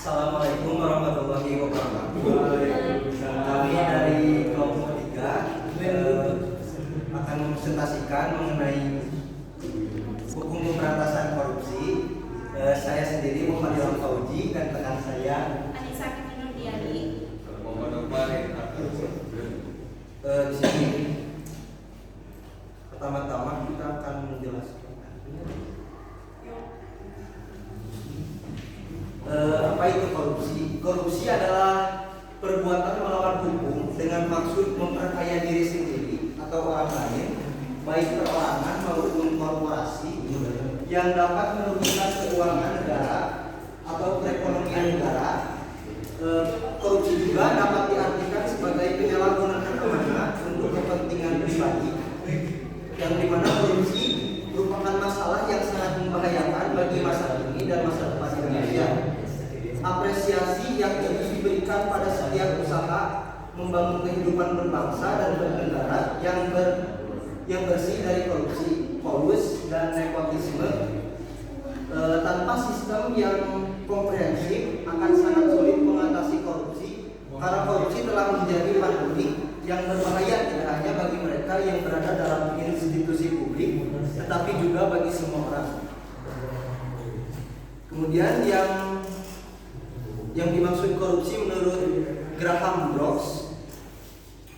Assalamualaikum warahmatullahi wabarakatuh. Kami dari kelompok 3 akan mempresentasikan mengenai hukum pemberantasan korupsi. Saya sendiri Muhammad Ilham Fauji dan rekan saya Anissa Kinurdiani. Di sini pertama-tama kita akan menjelaskan apa itu korupsi. Korupsi adalah perbuatan melawan hukum dengan maksud memperkaya diri sendiri atau orang lain, baik perorangan maupun korporasi, yang dapat merugikan keuangan negara atau perekonomian negara. Korupsi juga dapat diartikan sebagai penyalahgunaan amanah untuk kepentingan pribadi, yang dimana korupsi merupakan masalah yang sangat membahayakan bagi masa kini dan masa depan Indonesia. Apresiasi yang harus diberikan pada setiap usaha membangun kehidupan berbangsa dan bernegara yang bersih dari korupsi, kolus, dan nepotisme. Tanpa sistem yang komprehensif akan sangat sulit mengatasi korupsi, karena korupsi telah menjadi pandemi yang berbahaya tidak hanya bagi mereka yang berada dalam institusi publik, tetapi juga bagi semua orang. Kemudian yang dimaksud korupsi menurut Graham Brooks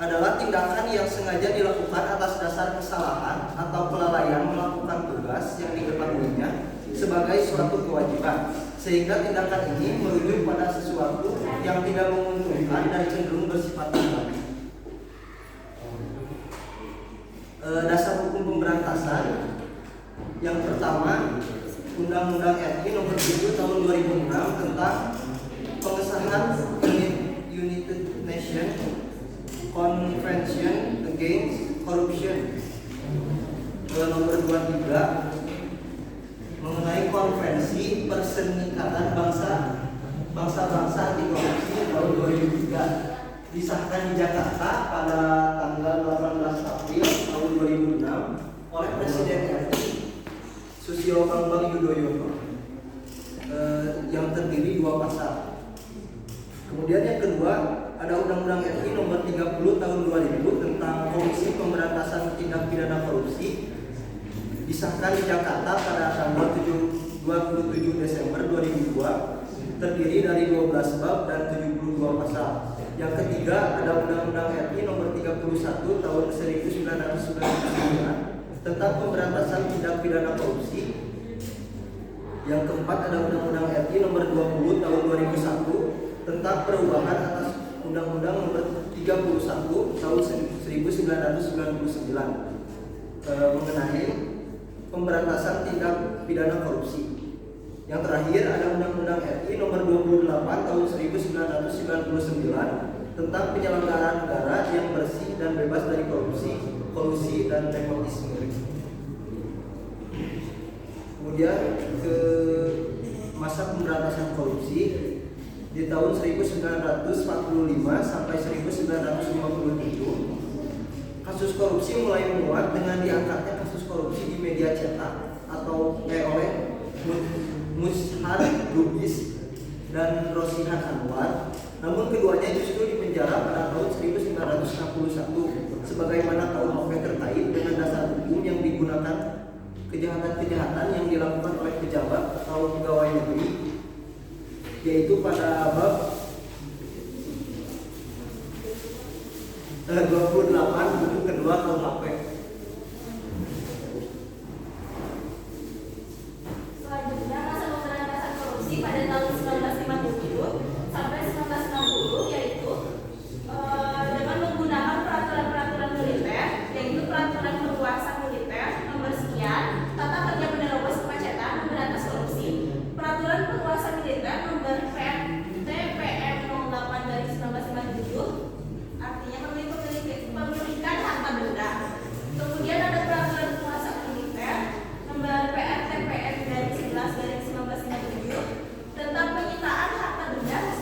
adalah tindakan yang sengaja dilakukan atas dasar kesalahan atau kelalaian melakukan tugas yang diketahuinya sebagai suatu kewajiban, sehingga tindakan ini merujuk pada sesuatu yang tidak menguntungkan dan cenderung bersifat pribadi. Dasar hukum pemberantasan yang pertama, Undang-Undang RI Nomor 7 Tahun 2006 tentang pengesahan United Nations Convention Against Corruption, nomor 23 mengenai konvensi perserikatan bangsa-bangsa anti korupsi tahun 2003, disahkan di Jakarta pada tanggal 18 April tahun 2006 oleh Presiden RI Susilo Bambang Yudhoyono, yang terdiri 2 pasal. Kemudian yang kedua, ada Undang-Undang RI Nomor 30 Tahun 2000 tentang Komisi Pemberantasan Tindak Pidana Korupsi, disahkan di Jakarta pada tanggal 27 Desember 2002, terdiri dari 12 bab dan 72 pasal. Yang ketiga, ada Undang-Undang RI Nomor 31 Tahun 1999 tentang pemberantasan tindak pidana korupsi. Yang keempat, ada Undang-Undang RI Nomor 20 Tahun 2001 tentang perubahan atas Undang-Undang Nomor 31 Tahun 1999 mengenai pemberantasan tindak pidana korupsi. Yang terakhir, ada Undang-Undang RI Nomor 28 Tahun 1999 tentang penyelenggaraan negara yang bersih dan bebas dari korupsi, kolusi, dan nepotisme. Kemudian ke masa pemberantasan korupsi di tahun 1945 sampai 1957, kasus korupsi mulai menguat dengan diangkatnya kasus korupsi di media cetak atau oleh Mushar Lubis dan Rosihan Anwar. Namun keduanya justru dipenjara pada tahun 1961 sebagaimana KUHP terkait dengan dasar hukum yang digunakan kejahatan-kejahatan yang dilakukan oleh pejabat atau pegawai negeri, yaitu pada bab 28 buku kedua KUHP. Selanjutnya, masa pemberantasan korupsi pada tahun 1957 sampai 1960, yaitu dengan menggunakan peraturan-peraturan militer, yaitu peraturan perluasan militer nomor sekian, tata kerja menerobos kemacetan, memberantas korupsi, peraturan perluasan militer nomor TPM 08 dari 1957, artinya pemilikan harta benda. Kemudian ada peraturan penguasa militer nomor PRTPM dari 11 dari 1957 tentang penyitaan harta benda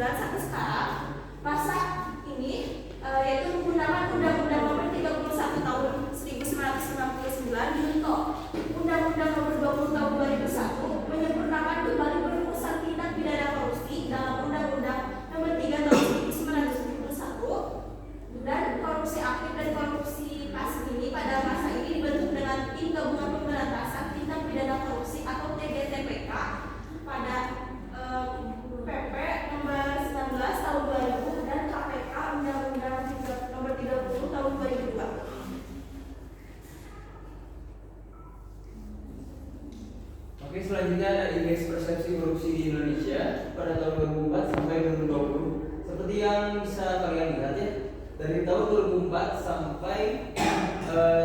sampai sekarang masa ini yaitu menggunakan Undang-Undang Nomor 31 Tahun 1999 junto Undang-Undang Nomor 20 Tahun 2001 menyempurnakan kembali perumusan tindak pidana korupsi dalam Undang-Undang Nomor 3 Tahun 1971 dan korupsi aktif dan korupsi pasif ini pada masa ini dibentuk dengan Tim Gabungan Pemberantasan Tindak Pidana Korupsi atau TGTPK pada PP Nomor 19 Tahun 2000 dan KPK Undang-Undang Nomor 30 Tahun 2002. Oke, selanjutnya ada indeks persepsi korupsi di Indonesia pada tahun 2004 sampai 2020. Seperti yang bisa kalian lihat ya, dari tahun 2004 sampai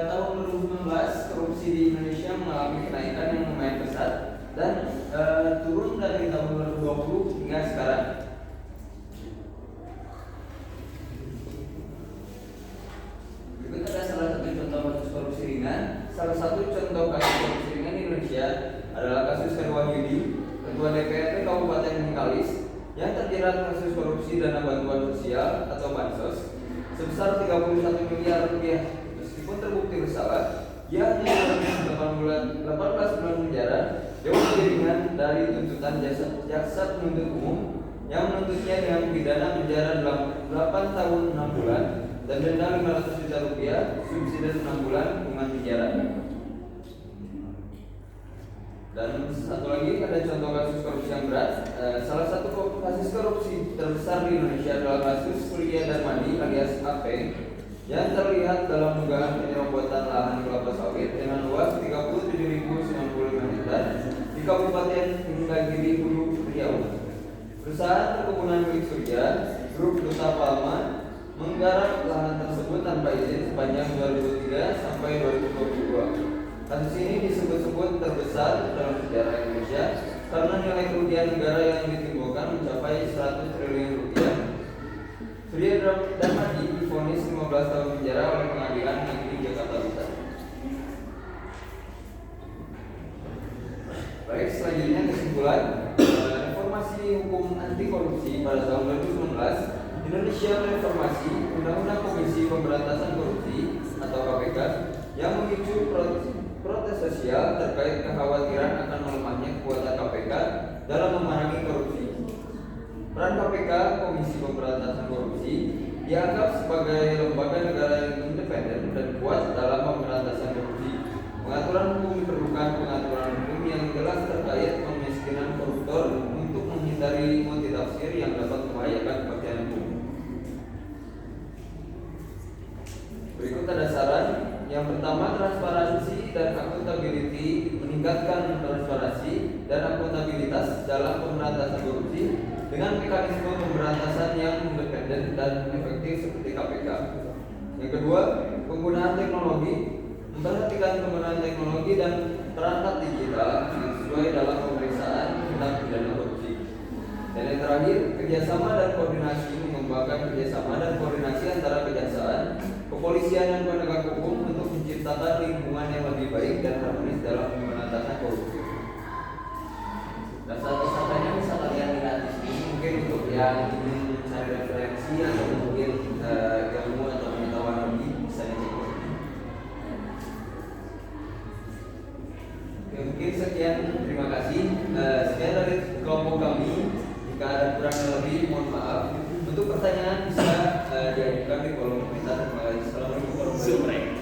tahun 2019 korupsi di Indonesia mengalami kenaikan yang lumayan besar dan turun dari tahun 2020 hingga sekarang. Berikut ada salah satu contoh kasus korupsi ringan. Salah satu contoh kasus korupsi ringan di Indonesia adalah kasus Herwan Yudi, Ketua DPRD Kabupaten Bengkalis, yang terjerat kasus korupsi dana bantuan sosial atau bansos sebesar 31 miliar rupiah. Meskipun terbukti bersalah, ia hanya difonis 18 bulan penjara, jauh lebih ringan dari tuntutan jaksa penuntut umum yang menuntutnya dengan pidana penjara 8 tahun 6 bulan dan denda 500 juta rupiah, subsidi 6 bulan kurungan penjara. Dan satu lagi ada contoh kasus korupsi yang berat. Salah satu kasus korupsi terbesar di Indonesia adalah kasus Surya Darmadi alias AP yang terlihat dalam dugaan penyerobotan lahan kelapa sawit dengan luas 37.095 hektar di Kabupaten Indragiri Hulu Riau. Perusahaan perkebunan milik Surya, Grup Duta Palma, menggarap lahan tersebut tanpa izin sepanjang 2003 sampai 2022. Kasus ini disebut-sebut terbesar dalam sejarah Indonesia karena nilai kerugian negara yang ditimbulkan mencapai 100 triliun rupiah. Surya Darmadi divonis 15 tahun penjara oleh Pengadilan Negeri Jakarta Pusat. Baik, selanjutnya kesimpulan. Reformasi hukum anti korupsi pada tahun 2019, Indonesia mereformasi Undang-Undang Komisi Pemberantasan Korupsi atau KPK yang memicu protes sosial terkait kekhawatiran akan melemahnya kekuatan KPK dalam memerangi korupsi. Peran KPK, Komisi Pemberantasan Korupsi, dianggap sebagai lembaga negara yang independen dan kuat dalam pemberantasan korupsi. Pengaturan hukum diperlukan pengaturan hukum yang jelas terkait kemiskinan koruptor untuk menghindari multitafsir yang dapat membahayakan kepastian hukum. Berikut ada saran. Yang pertama, transparansi dan akuntability. Meningkatkan transparansi dan akuntabilitas dalam pemberantasan korupsi dengan mekanisme pemberantasan yang independen dan efektif seperti KPK. Yang kedua, penggunaan teknologi. Memperhatikan penggunaan teknologi dan perangkat digital yang sesuai dalam pemeriksaan tindak pidana korupsi. Dan yang terakhir, kerjasama dan koordinasi. Mengembangkan kerjasama dan koordinasi antara kejaksaan, kepolisian dan penegak hukum untuk menciptakan lingkungan yang lebih baik dan harmonis dalam pemberantasan korupsi. Dan satu-satunya bisa kalian lihat di sini, mungkin untuk yang ingin mencari referensi atau mungkin ilmu atau pengetahuan lebih bisa dicek. Oke, mungkin sekian, terima kasih. Sekian dari kelompok kami. Jika ada kurang lebih, mohon maaf. Untuk pertanyaan bisa diajukan di kolom komentar. Assalamualaikum warahmatullahi wabarakatuh.